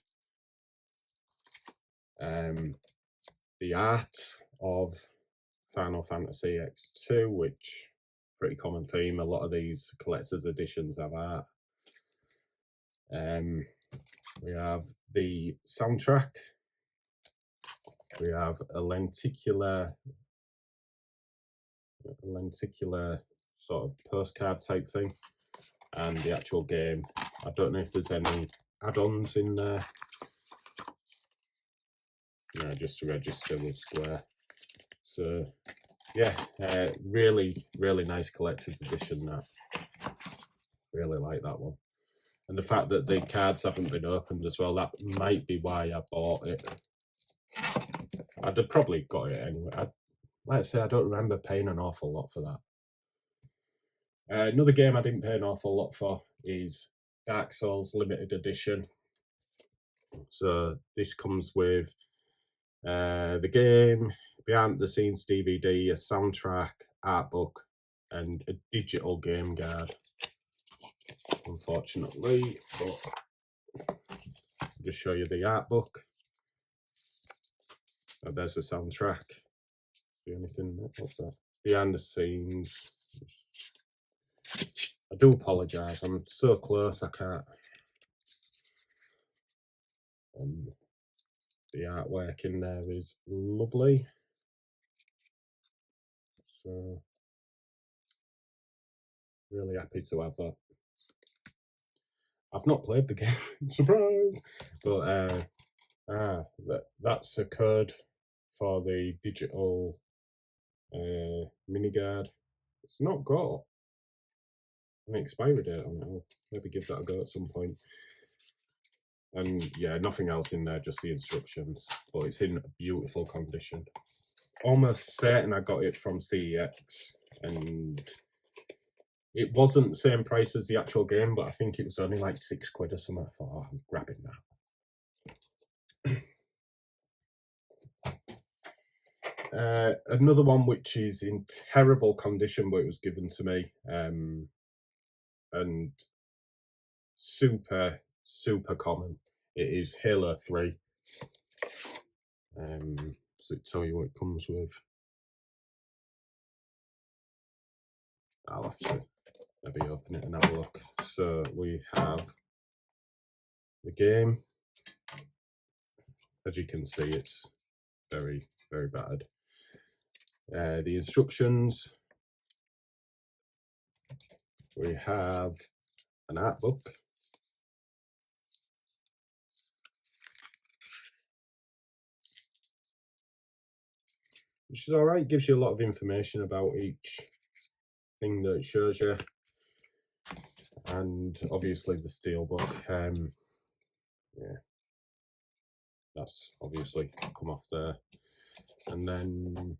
The art of Final Fantasy X2, which pretty common theme. A lot of these collector's editions have art. We have the soundtrack. We have a lenticular sort of postcard type thing, and the actual game. I don't know if there's any add-ons in there. No, just to register with Square. So yeah, really, really nice collector's edition. That really like that one, and the fact that the cards haven't been opened as well. That might be why I bought it. I'd have probably got it anyway. Like I say, I don't remember paying an awful lot for that. Another game I didn't pay an awful lot for is Dark Souls Limited Edition. So this comes with the game, behind the scenes DVD, a soundtrack, art book, and a digital game guard. Unfortunately, but I'll just show you the art book. Oh, there's the soundtrack. See anything? What's that? Behind the scenes. I do apologise. I'm so close. I can't. And the artwork in there is lovely. So really happy to have that. I've not played the game, surprise! But that's a code for the digital mini guard. It's not got an expiry date on it. I'll maybe give that a go at some point. And yeah, nothing else in there, just the instructions. But it's in beautiful condition. Almost certain I got it from CEX, and it wasn't the same price as the actual game, but I think it was only like £6 or something. I thought, oh, I'm grabbing that. Another one which is in terrible condition, but it was given to me, and super common. It is Halo 3. Does it tell you what it comes with? I'll have to maybe open it and have a look. So we have the game. As you can see, it's very, very bad. The instructions. We have an art book. Which is alright, gives you a lot of information about each thing that it shows you. And obviously the Steelbook. Yeah, that's obviously come off there. And then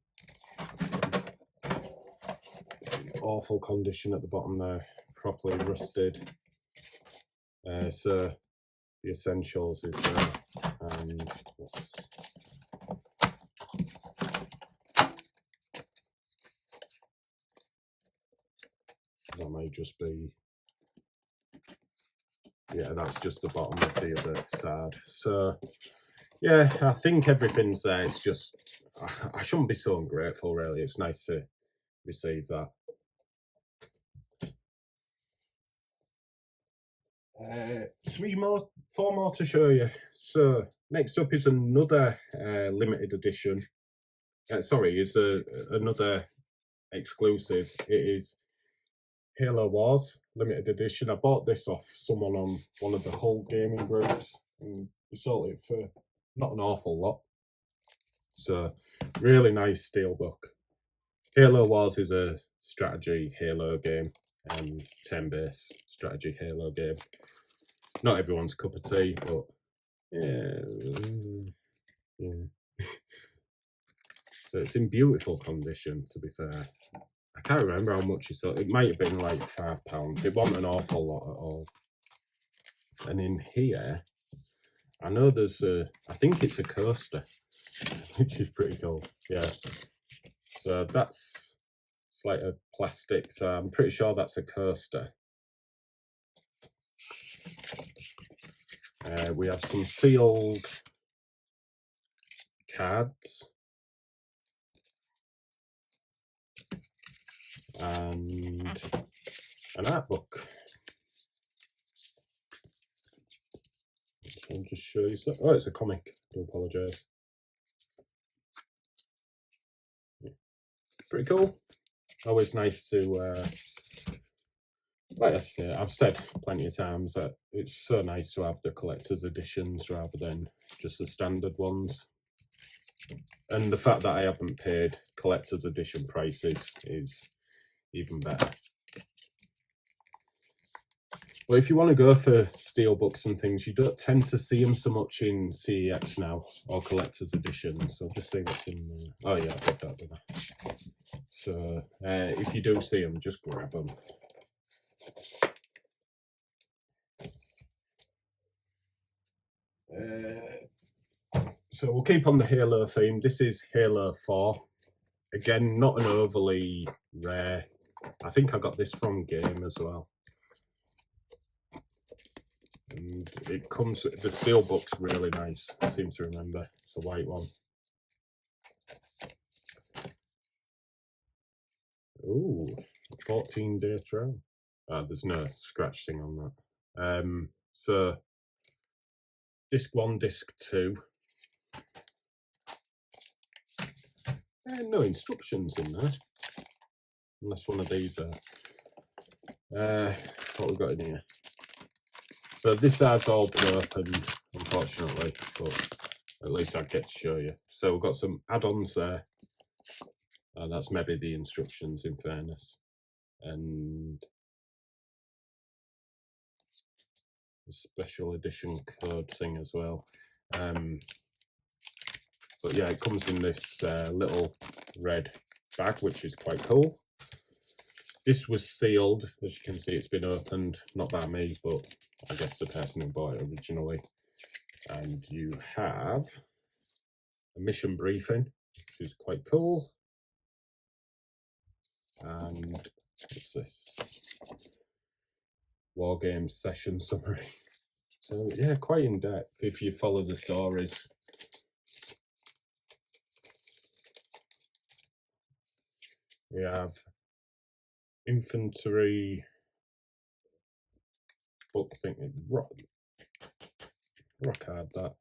awful condition at the bottom there, properly rusted. So the essentials is there, and that may just be, yeah, that's just the bottom of the other side. So yeah, I think everything's there. It's just, I shouldn't be so ungrateful, really. It's nice to receive that. Four more to show you. So next up is another limited edition. Sorry, is another exclusive. It is Halo Wars limited edition. I bought this off someone on one of the Hull gaming groups, and we sold it for not an awful lot. So really nice steelbook. Halo Wars is a strategy Halo game, turn-based strategy Halo game. Not everyone's cup of tea, but yeah. So it's in beautiful condition, to be fair. I can't remember how much it sold. It might have been like £5. It wasn't an awful lot at all. And in here, I know there's I think it's a coaster, which is pretty cool. Yeah. So it's like a plastic, so I'm pretty sure that's a coaster. We have some sealed cards and an art book. I'll just show you some. Oh, it's a comic. I do apologise. Yeah. Pretty cool. Always nice to, like I say, I've said plenty of times that it's so nice to have the collector's editions rather than just the standard ones. And the fact that I haven't paid collector's edition prices is even better. Well, if you want to go for steelbooks and things, you don't tend to see them so much in CEX now, or collector's editions. So I'll just see what's in there. Oh yeah, I did that, didn't I? So if you do see them, just grab them. So we'll keep on the Halo theme. This is Halo 4. Again, not an overly rare. I think I got this from Game as well. And it comes, the steelbook's really nice. I seem to remember. It's a white one. Ooh, 14-day trial. There's no scratch thing on that. So disc 1, disc 2. No instructions in there, unless one of these are. What we got in here? So this side's all been opened, unfortunately, but at least I get to show you. So we've got some add-ons there. That's maybe the instructions, in fairness, and a special edition code thing as well. But yeah, it comes in this little red bag, which is quite cool. This was sealed. As you can see, it's been opened, not by me, but I guess the person who bought it originally. And you have a mission briefing, which is quite cool. And what's this? War Games session summary. So yeah, quite in depth if you follow the stories. We have infantry book, I think rock hard that.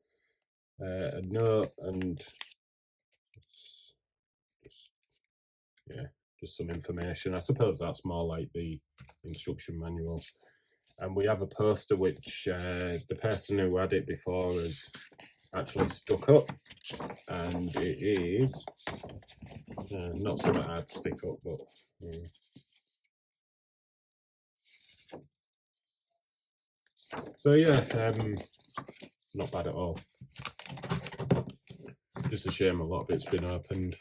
A note and just some information. I suppose that's more like the instruction manual. And we have a poster which the person who had it before has actually stuck up, and it is not something I'd stick up, but yeah. So yeah, not bad at all. Just a shame a lot of it's been opened,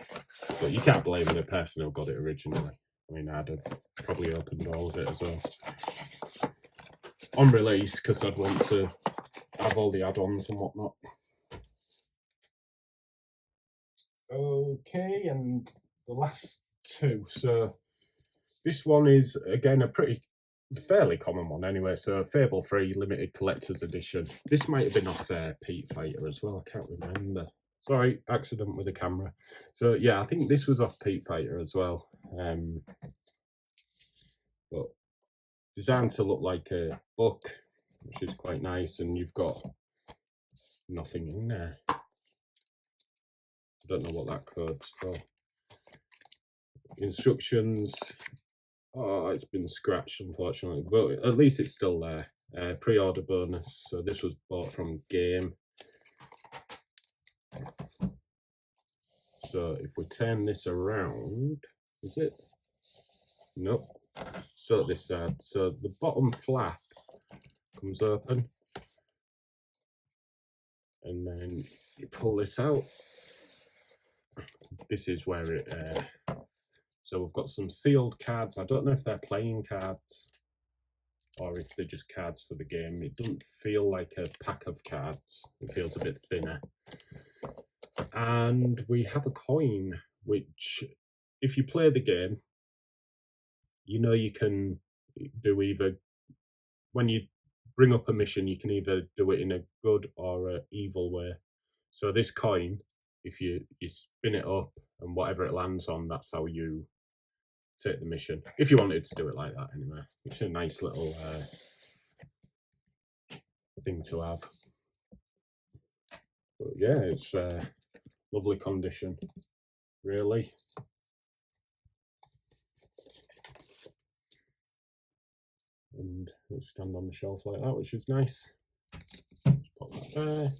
but you can't blame the person who got it originally. I mean, I'd have probably opened all of it as well on release because I'd want to have all the add-ons and whatnot. Okay, and the last two. So this one is again a fairly common one anyway. So Fable 3 limited collector's edition. This might have been off Pete Fighter as well. I can't remember. Sorry, accident with the camera. So yeah, I think this was off Pete Fighter as well. But designed to look like a book, which is quite nice, and you've got nothing in there. I don't know what that code's for. Instructions. Oh, it's been scratched, unfortunately, but at least it's still there. Pre-order bonus. So this was bought from Game. So if we turn this around, is it? Nope. So this side. So the bottom flap comes open, and then you pull this out. This is where it. So we've got some sealed cards. I don't know if they're playing cards or if they're just cards for the game. It doesn't feel like a pack of cards. It feels a bit thinner. And we have a coin, which if you play the game, you know you can do either, when you bring up a mission, you can either do it in a good or an evil way. So this coin, if you spin it up and whatever it lands on, that's how you take the mission. If you wanted to do it like that anyway. It's a nice little thing to have. But yeah, it's lovely condition, really. And it'll stand on the shelf like that, which is nice. Just put that there.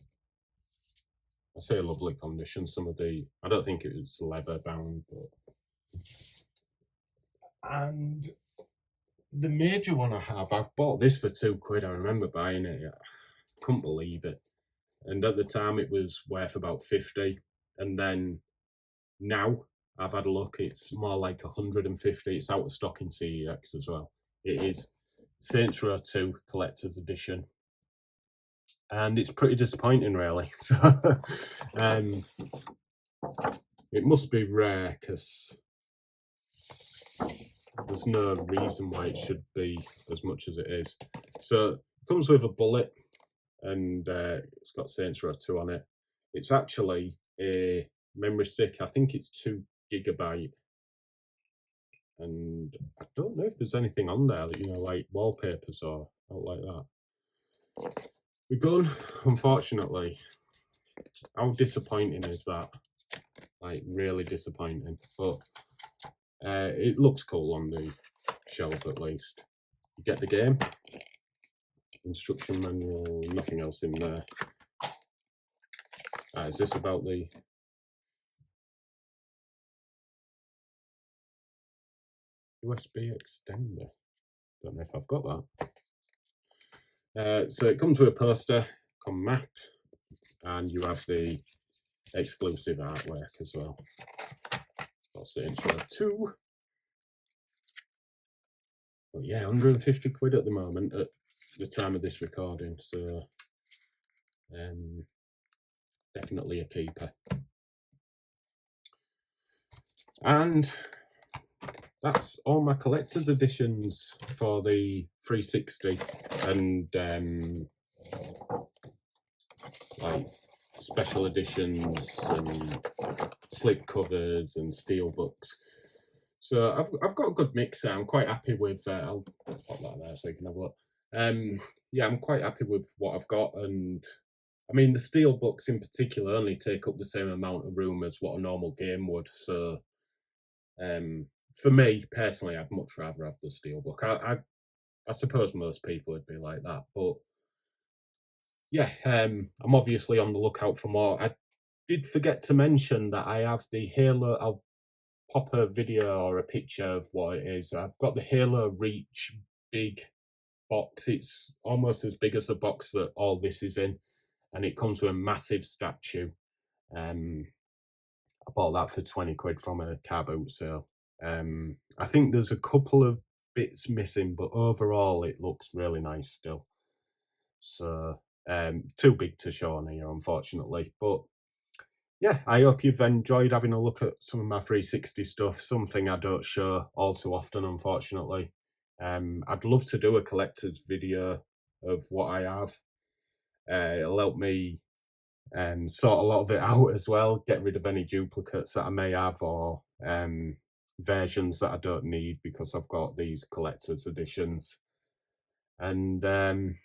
I say lovely condition. Some of the, I don't think it was leather bound, but. And the major one I have, I've bought this for £2. I remember buying it. I couldn't believe it. And at the time it was worth about 50. And then now I've had a look, it's more like 150. It's out of stock in CEX as well. It is Saints Row 2 Collector's Edition. And it's pretty disappointing, really. So it must be rare because there's no reason why it should be as much as it is. So it comes with a bullet, and it's got Saints Row 2 on it. It's actually a memory stick. I think it's 2 GB. And I don't know if there's anything on there, you know, like wallpapers or out like that. The gun, unfortunately, how disappointing is that? Like, really disappointing. But it looks cool on the shelf, at least. You get the game, instruction manual, nothing else in there. Is this about the USB extender? Don't know if I've got that. So it comes with a poster, map, and you have the exclusive artwork as well. That's the intro 2. But yeah, 150 quid at the moment at the time of this recording, so definitely a keeper. And that's all my collector's editions for the 360 and like special editions and slip covers and Steelbooks. So I've got a good mix there. I'm quite happy with. I'll put that there so you can have a look. Yeah, I'm quite happy with what I've got, and I mean the Steelbooks in particular only take up the same amount of room as what a normal game would. So for me personally, I'd much rather have the Steelbook. I suppose most people would be like that, but yeah, I'm obviously on the lookout for more. I did forget to mention that I have the Halo. I'll pop a video or a picture of what it is. I've got the Halo Reach big box. It's almost as big as the box that all this is in, and it comes with a massive statue. I bought that for 20 quid from a car boot sale. I think there's a couple of bits missing, but overall it looks really nice still. So, too big to show on here, unfortunately. But yeah, I hope you've enjoyed having a look at some of my 360 stuff, something I don't show all too often, unfortunately. I'd love to do a collector's video of what I have. It'll help me sort a lot of it out as well, get rid of any duplicates that I may have, or versions that I don't need because I've got these collector's editions. And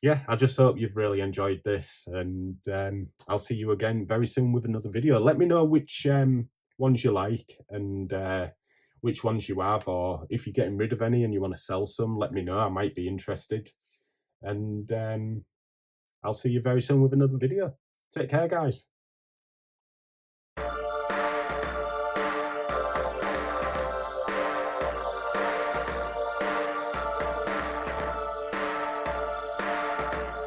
yeah, I just hope you've really enjoyed this, and I'll see you again very soon with another video. Let me know which ones you like, and which ones you have, or if you're getting rid of any and you want to sell some, let me know. I might be interested. And I'll see you very soon with another video. Take care, guys.